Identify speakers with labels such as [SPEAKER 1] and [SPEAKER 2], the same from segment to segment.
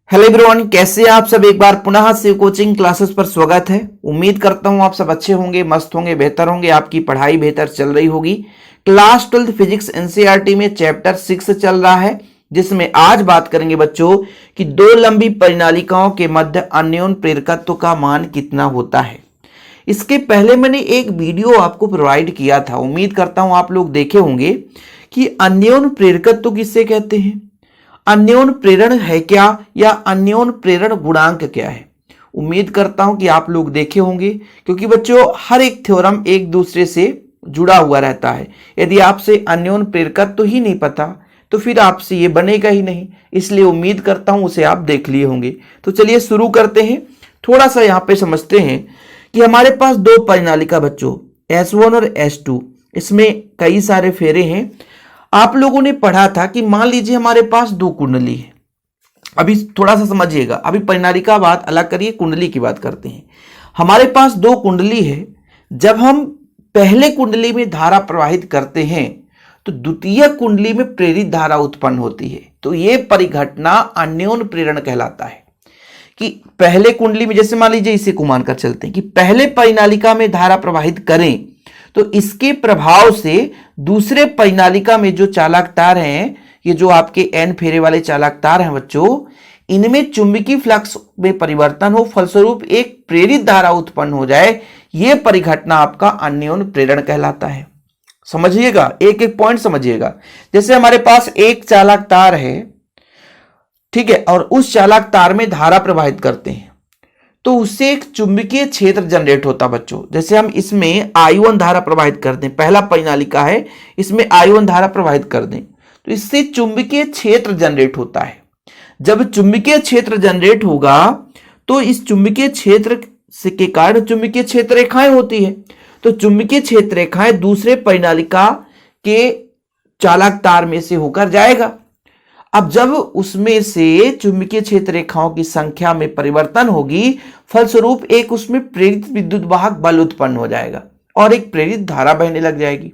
[SPEAKER 1] Hello everyone, कैसे हैं आप सब। एक बार पुनः शिव कोचिंग क्लासेस पर स्वागत है। उम्मीद करता हूं आप सब अच्छे होंगे, मस्त होंगे, बेहतर होंगे, आपकी पढ़ाई बेहतर चल रही होगी। क्लास 12 फिजिक्स एनसीईआरटी में चैप्टर 6 चल रहा है, जिसमें आज बात करेंगे बच्चों कि दो लंबी परिनालिकाओं के मध्य अन्योन्य प्रेरकत्व का मान कितना होता है। इसके पहले मैंने एक वीडियो आपको प्रोवाइड किया था, उम्मीद करता हूं आप लोग देखे होंगे कि अन्योन्य प्रेरकत्व किससे कहते हैं, अन्योन्य प्रेरण है क्या, या अन्योन्य प्रेरण गुणांक क्या है। उम्मीद करता हूं कि आप लोग देखे होंगे, क्योंकि बच्चों हर एक थ्योरम एक दूसरे से जुड़ा हुआ रहता है। यदि आपसे अन्योन्य प्रेरकत्व ही नहीं पता तो फिर आपसे ये बनेगा ही नहीं, इसलिए उम्मीद करता हूं उसे आप देख लिए होंगे। तो चलिए शुरू करते हैं। थोड़ा सा यहां पे समझते हैं कि हमारे पास दो परिनालिका बच्चों S1 और S2, इसमें कई सारे फेरे हैं। आप लोगों ने पढ़ा था कि मान लीजिए हमारे पास दो कुंडली है। अभी थोड़ा सा समझिएगा, अभी परिनालिका बात अलग करिए, कुंडली की बात करते हैं। हमारे पास दो कुंडली है। जब हम पहले कुंडली में धारा प्रवाहित करते हैं तो द्वितीय कुंडली में प्रेरित धारा उत्पन्न होती है। तो यह परिघटना अन्योन्य प्रेरण कहलाता है। कि पहले कुंडली में, जैसे मान लीजिए इसे को मानकर चलते हैं कि पहले परिनालिका में धारा प्रवाहित करें तो इसके प्रभाव से दूसरे परिनालिका में जो चालक तार हैं, ये जो आपके एन फेरे वाले चालक तार हैं बच्चों, इनमें चुंबकीय फ्लक्स में परिवर्तन हो, फलस्वरूप एक प्रेरित धारा उत्पन्न हो जाए, यह परिघटना आपका अन्योन्य प्रेरण कहलाता है। समझिएगा, एक एक पॉइंट समझिएगा। जैसे हमारे पास एक चालक तार है, ठीक है, और उस चालक तार में धारा प्रवाहित करते हैं तो उससे एक चुंबकीय क्षेत्र जनरेट होता बच्चों। जैसे हम इसमें I1 धारा प्रवाहित कर दें, पहला परिनालिका है, इसमें I1 धारा प्रवाहित कर दें तो इससे चुंबकीय क्षेत्र जनरेट होता है। जब चुंबकीय क्षेत्र जनरेट होगा तो इस चुंबकीय क्षेत्र के कारण चुंबकीय क्षेत्र रेखाएं होती है। तो चुंबकीय क्षेत्र रेखाएं दूसरे परिनालिका के चालक तार में से होकर जाएगा। अब जब उसमें से चुंबकीय क्षेत्र रेखाओं की संख्या में परिवर्तन होगी, फलस्वरूप एक उसमें प्रेरित विद्युत वाहक बल उत्पन्न हो जाएगा और एक प्रेरित धारा बहने लग जाएगी।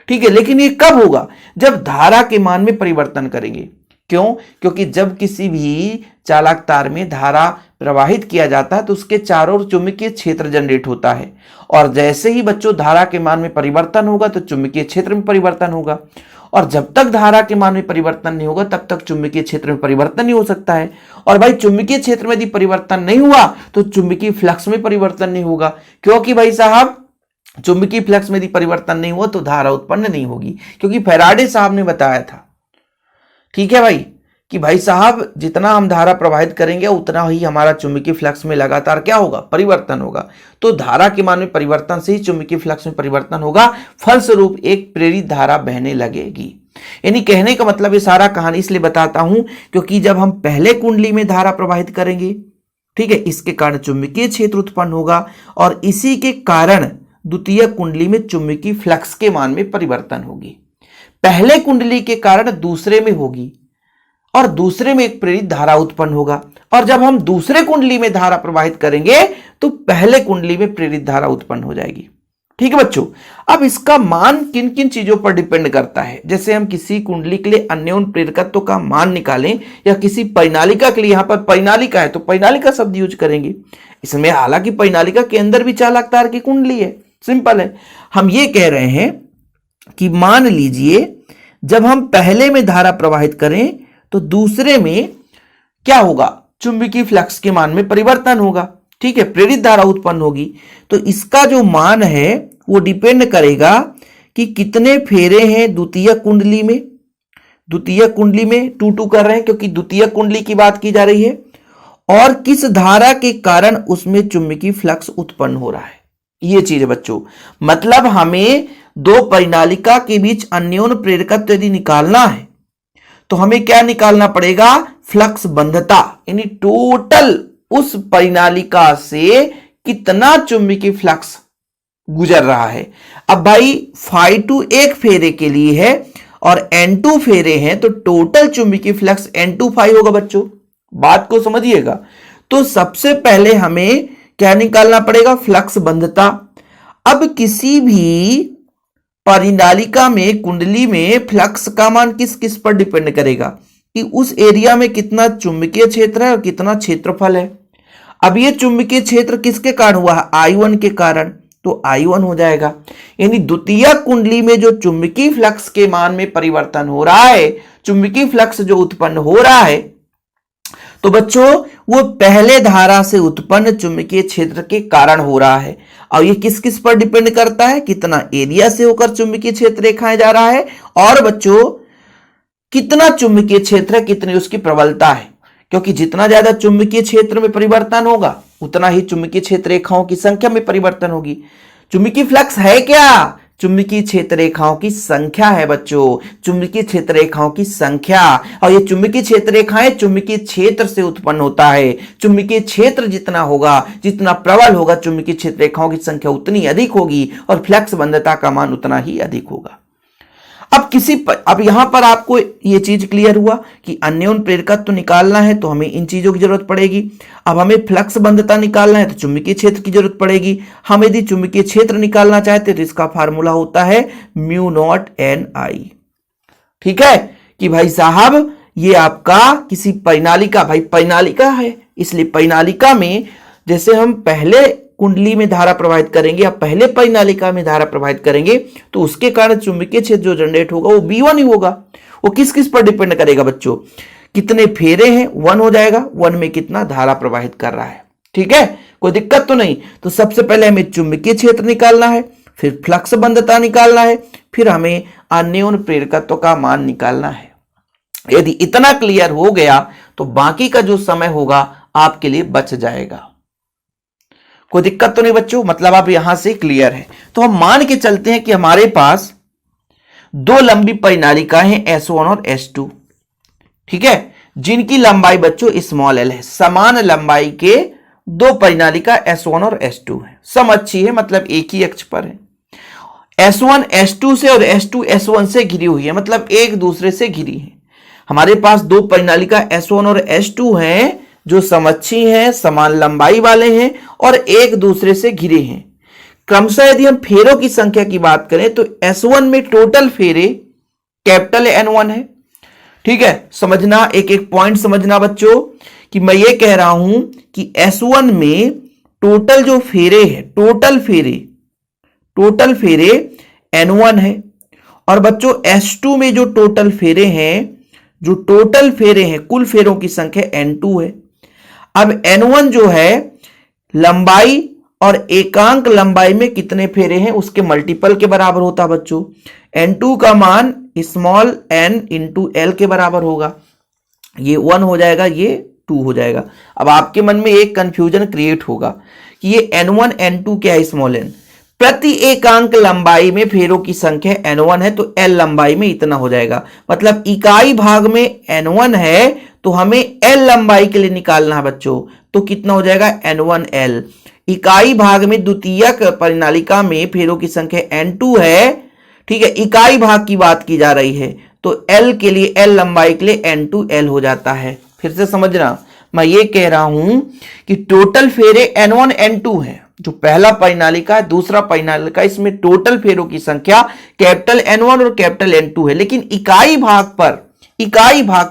[SPEAKER 1] ठीक है, लेकिन ये कब होगा? जब धारा के मान में परिवर्तन करेंगे। क्यों? क्योंकि जब किसी भी चालक तार में धारा प्रवाहित किया जाता है तो उसके चारों ओर चुंबकीय क्षेत्र जनरेट होता है, और जैसे ही बच्चों धारा के मान में परिवर्तन होगा तो चुंबकीय क्षेत्र में परिवर्तन होगा, और जब तक धारा के मान में परिवर्तन नहीं होगा तब तक चुंबकीय क्षेत्र में परिवर्तन नहीं हो सकता है। और भाई चुंबकीय क्षेत्र में यदि परिवर्तन नहीं हुआ तो चुंबकीय फ्लक्स में परिवर्तन नहीं होगा, क्योंकि भाई साहब चुंबकीय फ्लक्स में यदि परिवर्तन नहीं हुआ तो धारा उत्पन्न नहीं होगी, क्योंकि फैराडे साहब ने बताया था, ठीक है भाई, कि भाई साहब जितना हम धारा प्रवाहित करेंगे उतना ही हमारा चुंबकीय फ्लक्स में लगातार क्या होगा? परिवर्तन होगा। तो धारा के मान में परिवर्तन से ही चुंबकीय फ्लक्स में परिवर्तन होगा, फलस्वरूप एक प्रेरित धारा बहने लगेगी। यानी कहने का मतलब ये सारा कहानी इसलिए बताता हूं क्योंकि जब हम पहले कुंडली में धारा प्रवाहित करेंगे, ठीक है, इसके कारण चुंबकीय क्षेत्र उत्पन्न होगा और इसी के कारण द्वितीय कुंडली में चुंबकीय फ्लक्स के मान में परिवर्तन होगी। पहले कुंडली के कारण दूसरे में होगी और दूसरे में एक प्रेरित धारा उत्पन्न होगा, और जब हम दूसरे कुंडली में धारा प्रवाहित करेंगे तो पहले कुंडली में प्रेरित धारा उत्पन्न हो जाएगी। ठीक है बच्चों, अब इसका मान किन किन चीजों पर डिपेंड करता है। जैसे हम किसी कुंडली के लिए अन्योन्य प्रेरकत्व का मान निकालें, या किसी परिनालिका के लिए, यहां पर परिनालिका है तो परिनालिका शब्द यूज करेंगे। इसमें हालांकि परिनालिका के अंदर भी चालक तार की कुंडली है, सिंपल है। हम ये कह रहे हैं कि मान लीजिए जब हम पहले में धारा प्रवाहित करें तो दूसरे में क्या होगा? चुंबकीय फ्लक्स के मान में परिवर्तन होगा, ठीक है, प्रेरित धारा उत्पन्न होगी। तो इसका जो मान है वो डिपेंड करेगा कि कितने फेरे हैं द्वितीय कुंडली में। द्वितीय कुंडली में 2-2 कर रहे हैं क्योंकि द्वितीय कुंडली की बात की जा रही है, और किस धारा के कारण उसमें चुंबकीय फ्लक्स उत्पन्न हो रहा है। ये चीज है बच्चों, मतलब हमें दो परिनालिका के बीच अन्योन्य प्रेरकत्व यदि निकालना है तो हमें क्या निकालना पड़ेगा? फ्लक्स बंधता, यानी टोटल उस परिनालिका से कितना चुंबकीय फ्लक्स गुजर रहा है। अब भाई φ2 एक फेरे के लिए है और N2 फेरे हैं तो टोटल चुंबकीय फ्लक्स N2φ होगा बच्चों, बात को समझिएगा। तो सबसे पहले हमें क्या निकालना पड़ेगा? फ्लक्स बंधता। अब किसी भी परिनालिका में, कुंडली में फ्लक्स का मान किस किस पर डिपेंड करेगा? कि उस एरिया में कितना चुंबकीय क्षेत्र है और कितना क्षेत्रफल है। अब ये चुंबकीय क्षेत्र किसके कारण हुआ है? I1 के कारण, तो I1 हो जाएगा। यानी द्वितीयक कुंडली में जो चुंबकीय फ्लक्स के मान में परिवर्तन हो रहा है, चुंबकीय फ्लक्स जो उत्पन्न हो रहा है, तो बच्चों वो पहले धारा से उत्पन्न चुंबकीय क्षेत्र के कारण हो रहा है। और ये किस किस पर डिपेंड करता है? कितना एरिया से होकर चुंबकीय क्षेत्र रेखाएं जा रहा है, और बच्चों कितना चुंबकीय क्षेत्र है, कितनी उसकी प्रबलता है। क्योंकि जितना ज्यादा चुंबकीय क्षेत्र में परिवर्तन होगा, उतना ही चुंबकीय क्षेत्र रेखाओं की संख्या में परिवर्तन होगी। चुंबकीय फ्लक्स है क्या? चुंबकीय क्षेत्र रेखाओं की संख्या है बच्चों, चुंबकीय क्षेत्र रेखाओं की संख्या। और ये चुंबकीय क्षेत्र रेखाएं चुंबकीय क्षेत्र से उत्पन्न होता है। चुंबकीय क्षेत्र जितना होगा, जितना प्रबल होगा, चुंबकीय क्षेत्र रेखाओं की संख्या उतनी अधिक होगी और फ्लक्स बंधता का मान उतना ही अधिक होगा। अब यहां पर आपको यह चीज क्लियर हुआ कि अन्योन प्रेरकत्व निकालना है तो हमें इन चीजों की जरूरत पड़ेगी। अब हमें फ्लक्स बंधता निकालना है तो चुंबकीय क्षेत्र की जरूरत पड़ेगी। हम यदि चुंबकीय क्षेत्र निकालना चाहते हैं तो इसका फार्मूला होता है μ0 Ni। ठीक है कि भाई साहब ये आपका किसी परिनालिका, भाई परिनालिका है, इसलिए परिनालिका में जैसे हम पहले कुंडली में धारा प्रवाहित करेंगे या पहले परिनालिका में धारा प्रवाहित करेंगे तो उसके कारण चुंबकीय क्षेत्र जो जनरेट होगा वो B1 ही होगा। वो किस किस पर डिपेंड करेगा बच्चों? कितने फेरे हैं, 1 हो जाएगा, 1 में कितना धारा प्रवाहित कर रहा है। ठीक है, कोई दिक्कत तो नहीं। तो सबसे पहले हमें चुंबकीय क्षेत्र निकालना है, फिर फ्लक्स बंधता निकालना है, फिर हमें अन्योन प्रेरकत्व का मान निकालना है। यदि इतना क्लियर हो गया तो बाकी का जो समय होगा आपके लिए बच जाएगा। कोई दिक्कत तो नहीं बच्चों? मतलब आप यहां से क्लियर है। तो हम मान के चलते हैं कि हमारे पास दो लंबी परिनालिकाएं हैं S1 और S2। ठीक है, जिनकी लंबाई बच्चों स्मॉल l है। समान लंबाई के दो परिनालिका S1 और S2 है। सम अच्छी है, मतलब एक ही अक्ष पर है। S1 S2 से और S2 S1 से घिरी हुई है, मतलब एक दूसरे से घिरी है। हमारे पास दो परिनालिका S1 और S2 हैं जो समअच्छी हैं, समान लंबाई वाले हैं और एक दूसरे से घिरे हैं। क्रमशः यदि हम फेरों की संख्या की बात करें तो S1 में टोटल फेरे कैपिटल N1 है। ठीक है, समझना, एक एक पॉइंट समझना बच्चों कि मैं ये कह रहा हूं कि S1 में टोटल जो फेरे है, टोटल फेरे N1 है। और बच्चों S2 में जो टोटल फेरे हैं, कुल फेरों की संख्या N2 है। अब N1 जो है लंबाई और एकांक लंबाई में कितने फेरे हैं उसके मल्टीपल के बराबर होता है बच्चों। N2 का मान स्मॉल n इंटू एल के बराबर होगा। ये 1 हो जाएगा, ये 2 हो जाएगा। अब आपके मन में एक कंफ्यूजन क्रिएट होगा कि ये N1 N2 क्या है? Small n। प्रति एकांक लंबाई में फेरों की संख्या N1 है तो L लंबाई में इतना हो जाएगा। मतलब इकाई भाग में N1 है तो हमें L लंबाई के लिए निकालना है बच्चों, तो कितना हो जाएगा? N1L। इकाई भाग में द्वितीयक परिनालिका में फेरों की संख्या N2 है। ठीक है, इकाई भाग की बात की जा रही है तो L के लिए, L लंबाई के लिए N2L हो जाता है। फिर से समझना, मैं ये कह रहा हूं कि टोटल फेरे N1 N2 है, जो पहला परिनालिका है, दूसरा परिनालिका, इसमें टोटल फेरों की संख्या कैपिटल N1 और कैपिटल N2 है। लेकिन इकाई भाग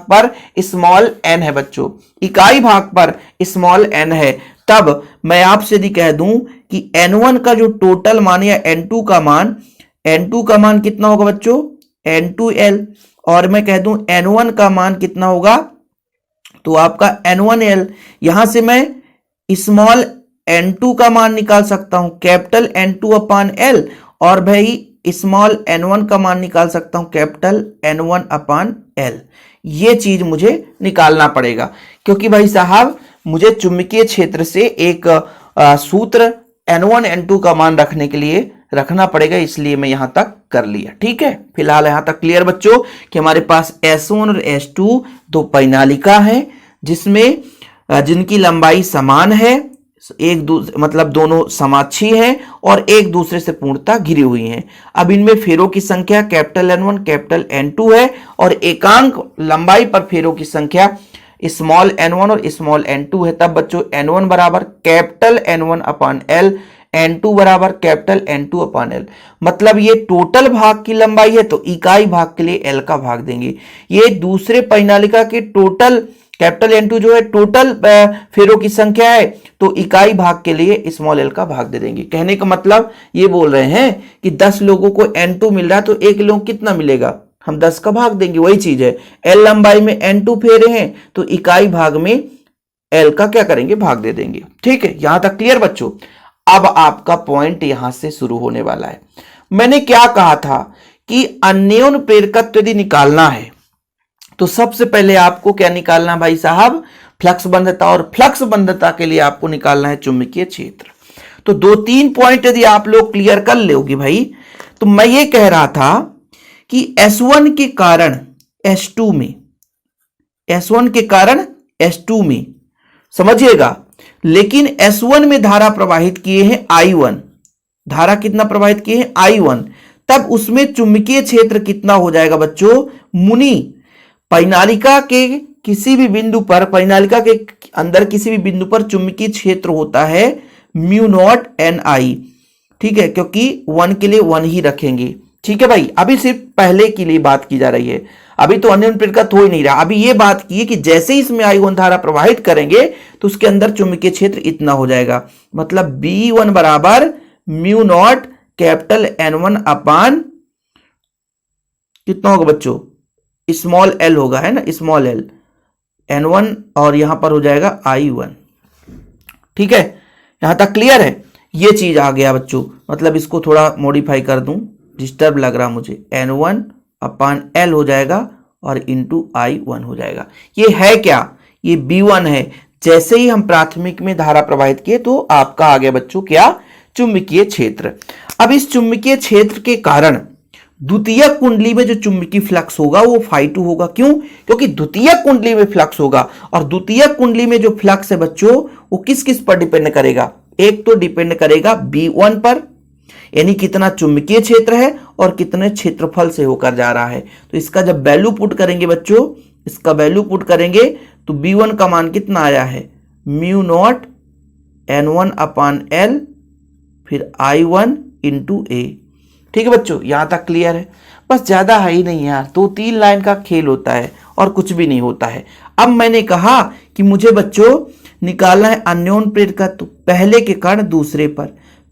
[SPEAKER 1] पर स्मॉल n है बच्चों, इकाई भाग पर स्मॉल n है। तब मैं आपसे यदि कह दूं कि N1 का जो टोटल मान या N2 का मान कितना होगा बच्चों? N2L। और मैं कह दूं N1 का मान कितना होगा तो आपका N1L। यहां से मैं स्मॉल n2 का मान निकाल सकता हूं, कैपिटल N2 अपान L, और भाई स्मॉल n1 का मान निकाल सकता हूं, कैपिटल N1 अपान L। ये चीज मुझे निकालना पड़ेगा क्योंकि भाई साहब मुझे चुंबकीय क्षेत्र से एक सूत्र N1 N2 का मान रखने के लिए रखना पड़ेगा, इसलिए मैं यहां तक कर लिया। ठीक है, फिलहाल यहां तक क्लियर बच्चों कि हमारे पास S1 और S2 दो परिनालिका है जिनकी लंबाई समान है, मतलब दोनों समाक्षी हैं और एक दूसरे से पूर्णतः घिरी हुई हैं। अब इनमें फेरों की संख्या कैपिटल N1 कैपिटल N2 है और एकांक लंबाई पर फेरों की संख्या स्मॉल n1 और स्मॉल n2 है। तब बच्चों N1 बराबर कैपिटल N1 अपान L, N2 बराबर कैपिटल N2 अपॉन L। मतलब ये टोटल भाग की लंबाई है तो इकाई भाग के लिए L का भाग देंगे। ये दूसरे परिनालिका के टोटल कैपिटल N2 जो है टोटल फेरों की संख्या है तो इकाई भाग के लिए स्मॉल l का भाग दे देंगे। कहने का मतलब ये बोल रहे हैं कि 10 लोगों को N2 मिल रहा है तो एक लोग कितना मिलेगा, हम 10 का भाग देंगे। वही चीज है, L लंबाई में N2 फेरे हैं तो इकाई भाग में L का क्या करेंगे, भाग दे देंगे। ठीक है, यहां तक क्लियर बच्चों। अब आपका पॉइंट यहां से शुरू होने वाला है। मैंने क्या कहा था कि अन्योन्य प्रेरकत्व यदि निकालना है तो सबसे पहले आपको क्या निकालना भाई साहब, फ्लक्स बंधता, और फ्लक्स बंधता के लिए आपको निकालना है चुंबकीय क्षेत्र। तो 2-3 पॉइंट यदि आप लोग क्लियर कर लोगे भाई, तो मैं ये कह रहा था कि S1 के कारण S2 में, S1 के कारण S2 में समझिएगा, लेकिन S1 में धारा प्रवाहित किए हैं I1, धारा कितना प्रवाहित किए हैं I1, तब उसमें चुंबकीय क्षेत्र कितना हो जाएगा बच्चों, मुनि परिनालिका के किसी भी बिंदु पर, परिनालिका के अंदर किसी भी बिंदु पर चुंबकीय क्षेत्र होता है म्यू नॉट एन आई। ठीक है, क्योंकि 1 के लिए 1 ही रखेंगे। ठीक है भाई, अभी सिर्फ पहले के लिए बात की जा रही है, अभी तो अन्योन्य प्रेरकत्व हो ही नहीं रहा। अभी ये बात की है कि जैसे ही इसमें I1 धारा प्रवाहित करेंगे तो उसके अंदर चुंबकीय क्षेत्र इतना हो जाएगा। मतलब B1 बराबर म्यू नॉट कैपिटल N1 अपान कितना होगा बच्चों, स्मॉल l होगा, है ना, स्मॉल l N1 और यहां पर हो जाएगा I1। ठीक है, यहां तक क्लियर है। ये चीज आ गया बच्चों, मतलब इसको थोड़ा मॉडिफाई कर दूं, डिस्टर्ब लग रहा मुझे, N1 अपान L हो जाएगा और इंटू I1 हो जाएगा। ये है क्या, ये B1 है। जैसे ही हम प्राथमिक में धारा प्रवाहित किए तो आपका आ गया बच्चों क्या, चुंबकीय क्षेत्र। अब इस चुंबकीय क्षेत्र के कारण द्वितीयक कुंडली में जो चुंबकीय फ्लक्स होगा वो φ2 होगा। क्यों, क्योंकि द्वितीयक कुंडली में फ्लक्स होगा, और द्वितीयक कुंडली में जो फ्लक्स है बच्चों वो किस किस पर डिपेंड करेगा, एक तो डिपेंड करेगा B1 पर, यानी कितना चुंबकीय क्षेत्र है और कितने क्षेत्रफल से होकर जा रहा है। तो इसका जब वैल्यू पुट करेंगे बच्चों, इसका वैल्यू पुट करेंगे तो B1 का मान कितना आया है, म्यू नॉट N1 अपान L फिर I1 इंटू A। ठीक है बच्चों, यहां तक क्लियर है। बस ज्यादा है ही नहीं यार, 2-3 लाइन का खेल होता है और कुछ भी नहीं होता है। अब मैंने कहा कि मुझे बच्चों निकालना है अन्योन्य प्रेरकत्व पहले के कारण दूसरे पर,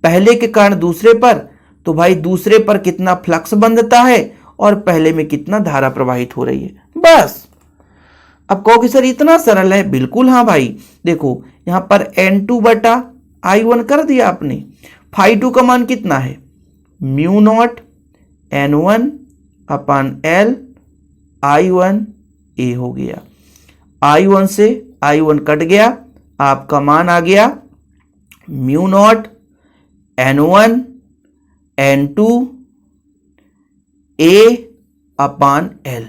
[SPEAKER 1] पहले के कारण दूसरे पर, तो भाई दूसरे पर कितना फ्लक्स बंधता है और पहले में कितना धारा प्रवाहित हो रही है, बस। अब कहोगे सर इतना सरल है, बिल्कुल हाँ भाई। देखो यहां पर N2 बटा I1 कर दिया आपने, φ2 का मान कितना है, mu naught N1 upon L I1 A हो गया। I1 से I1 कट गया, आपका मान आ गया mu naught N1 N2 A upon L।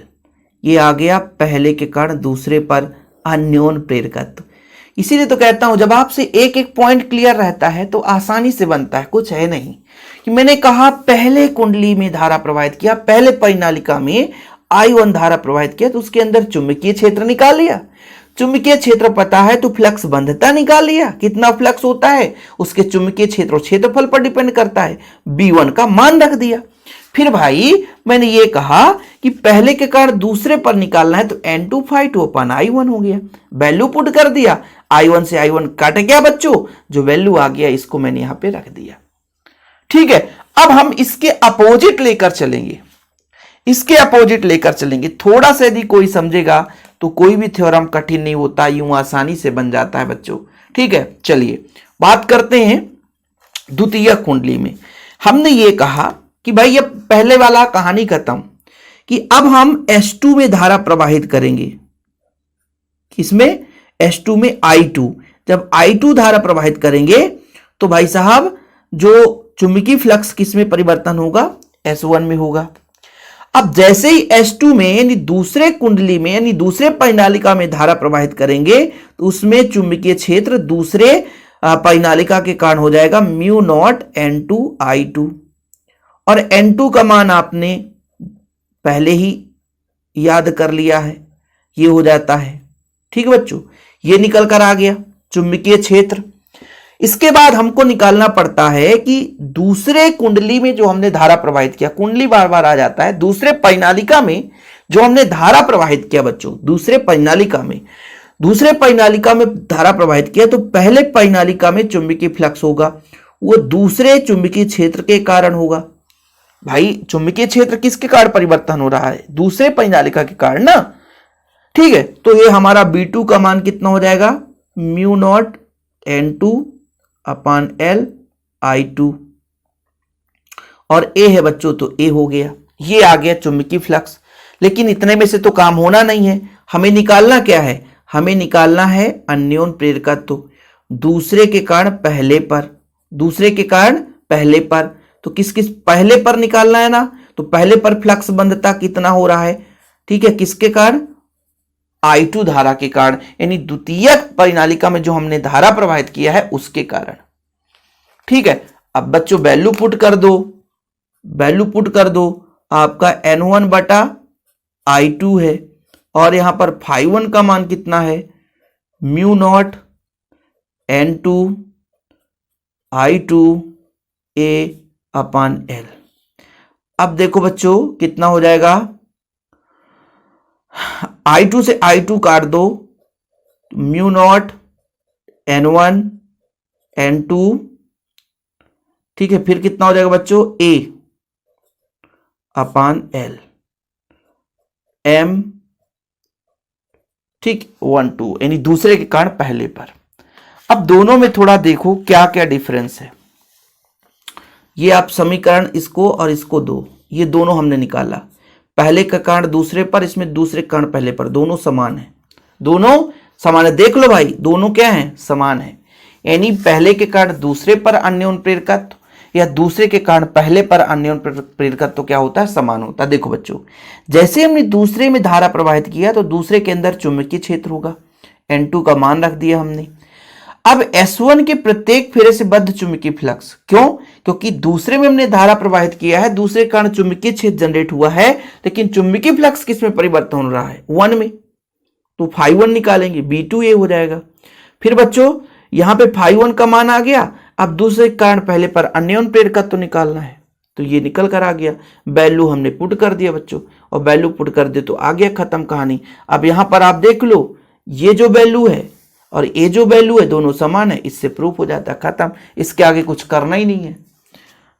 [SPEAKER 1] ये आ गया पहले के कारण दूसरे पर अन्योन्य प्रेरकत्व। इसीलिए तो कहता हूं जब आपसे एक एक पॉइंट क्लियर रहता है तो आसानी से बनता है, कुछ है नहीं कि मैंने कहा पहले कुंडली में धारा प्रवाहित किया, पहले परिनालिका में I1 धारा प्रवाहित किया तो उसके अंदर चुंबकीय क्षेत्र निकाल लिया, चुंबकीय क्षेत्र पता है तो फ्लक्स बंधता निकाल लिया, कितना फ्लक्स होता है उसके चुंबकीय क्षेत्र और क्षेत्रफल पर डिपेंड करता है, B1 का मान रख दिया। फिर भाई मैंने ये कहा कि पहले के कारण दूसरे पर निकालना है तो N2 φ2 अपान I1 हो गया, वैल्यू पुट कर दिया, I1 से I1 कट गया बच्चों, जो वैल्यू आ गया इसको मैंने यहां पे रख दिया। ठीक है, अब हम इसके अपोजिट लेकर चलेंगे, इसके अपोजिट लेकर चलेंगे। थोड़ा सा यदि कोई समझेगा तो कोई भी थ्योरम कठिन नहीं होता, यूं आसानी से बन जाता है बच्चों। ठीक है, चलिए बात करते हैं द्वितीयक कुंडली में। हमने ये कहा कि भाई ये पहले वाला कहानी खत्म, कि अब हम S2 में धारा प्रवाहित करेंगे, किसमें, S2 में I2। जब I2 धारा प्रवाहित करेंगे तो भाई साहब जो चुंबकीय फ्लक्स किसमें परिवर्तन होगा, S1 में होगा। अब जैसे ही S2 में यानी दूसरे कुंडली में यानी दूसरे परिनालिका में धारा प्रवाहित करेंगे तो उसमें चुंबकीय क्षेत्र दूसरे परिनालिका के कारण हो जाएगा म्यू नॉट N2 I2, और N2 का मान आपने पहले ही याद कर लिया है, ये हो जाता है। ठीक है बच्चों, ये निकल कर आ गया चुंबकीय क्षेत्र। इसके बाद हमको निकालना पड़ता है कि दूसरे कुंडली में जो हमने धारा प्रवाहित किया, कुंडली बार बार आ जाता है, दूसरे परिनालिका में जो हमने धारा प्रवाहित किया बच्चों, दूसरे परिनालिका में धारा प्रवाहित किया, तो पहले परिनालिका में चुंबकीय फ्लक्स होगा, वो दूसरे चुंबकीय क्षेत्र के कारण होगा। भाई चुंबकीय क्षेत्र किसके कारण परिवर्तन हो रहा है? दूसरे परिनालिका के कारण ना। ठीक है, तो ये हमारा B2 का मान कितना हो जाएगा? म्यू नॉट N2 अपान L I2, और A है बच्चों तो A हो गया। ये आ गया चुंबकीय फ्लक्स। लेकिन इतने में से तो काम होना नहीं है, हमें निकालना क्या है? हमें निकालना है अन्योन प्रेरकत्व, दूसरे के कारण पहले पर, दूसरे के कारण पहले पर। तो किस किस पहले पर निकालना है ना, तो पहले पर फ्लक्स बंधता कितना हो रहा है? ठीक है, किसके कारण? I2 धारा के कारण, यानी द्वितीयक परिनालिका में जो हमने धारा प्रवाहित किया है उसके कारण। ठीक है, अब बच्चों वैल्यू पुट कर दो, आपका N1 बटा I2 है, और यहां पर φ1 का मान कितना है? Mu naught N2 I2 A upon L। अब देखो बच्चों कितना हो जाएगा? I2 से I2 काट दो, म्यू नॉट N1 N2, ठीक है, फिर कितना हो जाएगा बच्चों? A अपान L M, ठीक, 1 2, यानी दूसरे के कारण पहले पर। अब दोनों में थोड़ा देखो क्या क्या डिफरेंस है। ये आप समीकरण इसको और इसको दो, ये दोनों हमने निकाला, पहले का कारण दूसरे पर, इसमें दूसरे कारण पहले पर, दोनों समान है, दोनों समान है। देख लो भाई, दोनों क्या है? समान है। यानी पहले के कारण दूसरे पर अन्योन प्रेरकत्व या दूसरे के कारण पहले पर अन्योन प्रेरकत्व तो क्या होता है? समान होता है। देखो बच्चों, जैसे हमने दूसरे में धारा प्रवाहित किया तो दूसरे के अंदर चुंबकीय क्षेत्र होगा, N2 का मान रख दिया हमने। अब S1 के प्रत्येक फेरे से बद्ध चुंबकीय फ्लक्स, क्यों? क्योंकि दूसरे में हमने धारा प्रवाहित किया है, दूसरे कारण चुंबकीय क्षेत्र जनरेट हुआ है, लेकिन चुंबकीय फ्लक्स किस में परिवर्तन हो रहा है? 1 में, तो φ1 निकालेंगे, B2A हो जाएगा। फिर बच्चों यहां पे φ1 का मान आ गया, अब दूसरे कारण पहले पर अन्योन प्रेरकत्व तो निकालना है, तो ये निकल कर आ गया। वैल्यू हमने पुट कर दिया बच्चों, और वैल्यू पुट कर दे तो आ गया, खत्म कहानी। अब यहां पर आप देख लो, ये जो वैल्यू है और ये जो वैल्यू है दोनों समान है, इससे प्रूफ हो जाता है, खत्म। इसके आगे कुछ करना ही नहीं है।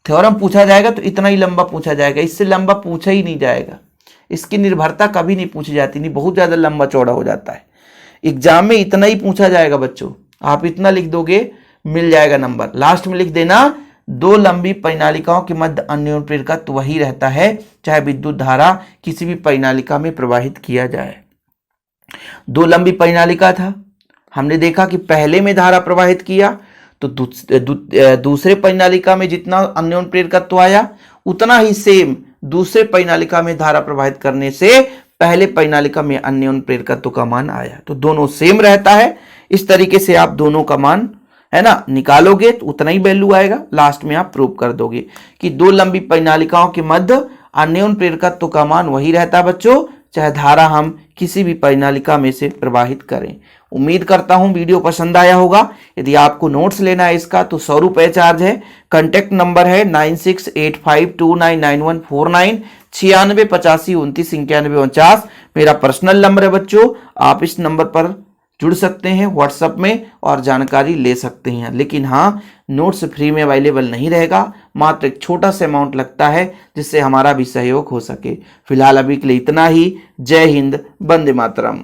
[SPEAKER 1] थ्योरम पूछा जाएगा तो इतना ही लंबा पूछा जाएगा, इससे लंबा पूछा ही नहीं जाएगा। इसकी निर्भरता कभी नहीं पूछी जाती, नहीं, बहुत ज्यादा लंबा चौड़ा हो जाता है। एग्जाम में इतना ही पूछा जाएगा बच्चों, आप इतना लिख दोगे मिल जाएगा नंबर। लास्ट में लिख देना, दो लंबी परिनालिकाओं के मध्य अन्योन प्रेरकत्व वही रहता है चाहे विद्युत धारा किसी भी परिनालिका में प्रवाहित किया जाए। दो लंबी परिनालिका था, हमने देखा कि पहले में धारा प्रवाहित किया तो दूसरे परिनालिका में जितना अन्योन प्रेरकत्व आया उतना ही सेम दूसरे परिनालिका में धारा प्रवाहित करने से पहले परिनालिका में अन्योन प्रेरकत्व का मान आया, तो दोनों सेम रहता है। इस तरीके से आप दोनों का मान है ना निकालोगे तो उतना ही वैल्यू आएगा। लास्ट में आप प्रूव कर दोगे कि दो लंबी परिनालिकाओं के मध्य अन्योन प्रेरकत्व का मान वही रहता है बच्चों, चाहे धारा हम किसी भी परिनालिका में से प्रवाहित करें। उम्मीद करता हूं वीडियो पसंद आया होगा। यदि आपको नोट्स लेना है इसका तो 100 रुपये चार्ज है। कॉन्टैक्ट नंबर है 9685299149, 9685299149। मेरा पर्सनल नंबर है बच्चों, आप इस नंबर पर जुड़ सकते हैं व्हाट्सएप में और जानकारी ले सकते हैं। लेकिन हाँ, नोट्स फ्री में अवेलेबल नहीं रहेगा, मात्र एक छोटा सा अमाउंट लगता है जिससे हमारा भी सहयोग हो सके। फिलहाल अभी के लिए इतना ही। जय हिंद, वंदे मातरम।